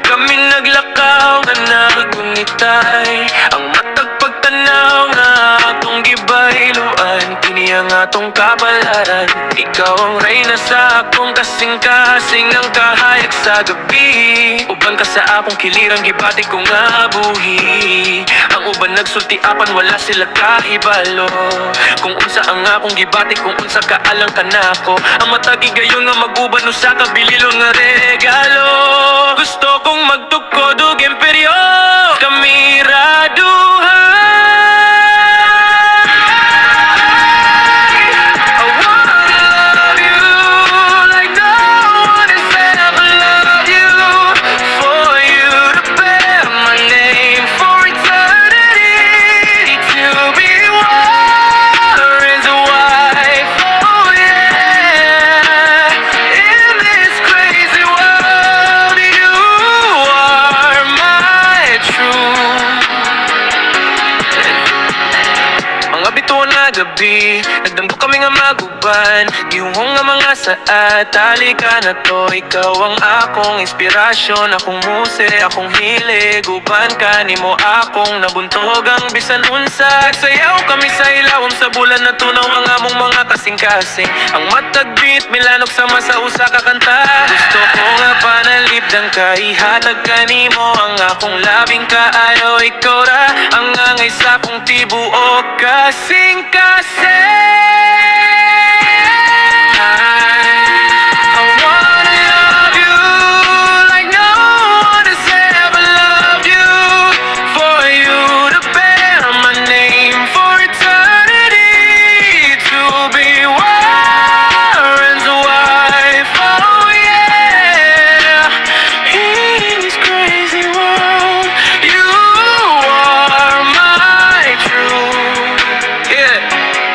Kami naglakaw nga nagunitay, ang matag pagtanaw nga atong gibailuan. Kini ang atong kapalaran, ikaw ang reyna sa akong kasing-kasing, ang kahayag sa gabi. Uban ka sa akong kilirang gibati ko nga buhi. Ang uban nagsultiapan, wala sila kahibalo. Kung unsa ang akong gibati, kung unsa kaalang kanako. Ang matagi gayon nga mag-uban usa ka bililo nga regalo. Gusto kong magtukod og imperyo, kamiraduhan. I wanna love you like no one has ever loved you. For you to bear my name for eternity, to be Warren's wife. Oh yeah, in this crazy world, you are my truth. Mga bituon na gabi, nagdamgo kami nga maguban. Gihungong nga mga saat, halika na to. Ikaw ang akong inspirasyon, akong muse, akong hilig. Uban ka nimo akong nabuntog ang bisan unsa. Nagsayaw kami sa ilawom sa bulan na tunaw, mga mong mga kasing-kasing. Ang matagbit, milanok sama sa usa ka kanta. Gusto ko nga panalipdan ka, ihatag ka nimo ang akong labing kaayo. Ikaw ra ang angay sa akong tibuok, kasing-kasing. I wanna love you like no one has ever loved you. For you to bear my name for eternity, to be Warren's wife. Oh yeah, in this crazy world, you are my truth. Yeah,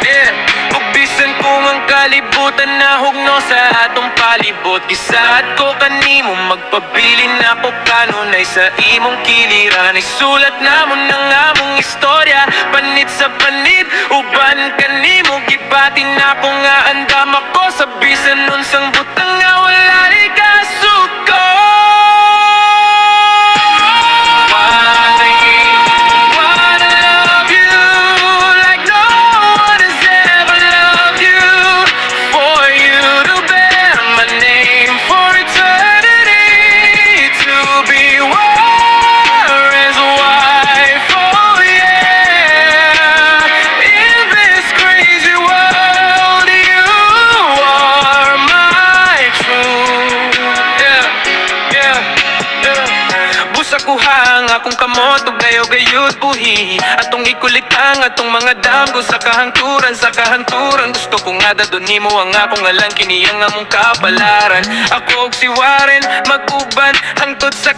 yeah. Bugbisan kong ang kalibutan na hugno sa atong palibot. Gisaad ko kanimo, magpabilin ako kanunay sa imong kiliran. Isulat namon ang among istorya, panit sa panit, uban kanimo. Gibatin ako nga andam ako sa bisan unsang butang nga wala ni kasuko. Wanna love you like no one has ever loved you. For you to bear my name for eternity, to be Warren's wife. Oh yeah, in this crazy world, you are my truth. Yeah, yeah, yeah. Busa kuha ang akong kamot ug gayo-gayod buhi. Atong ikulikang atong mga damgo sa kahangturan, sa kahangturan. Gusto ko nga dadon nimo ang akong alang, kini ang among kapalaran. Ako og si Warren mag-uban hangtod sa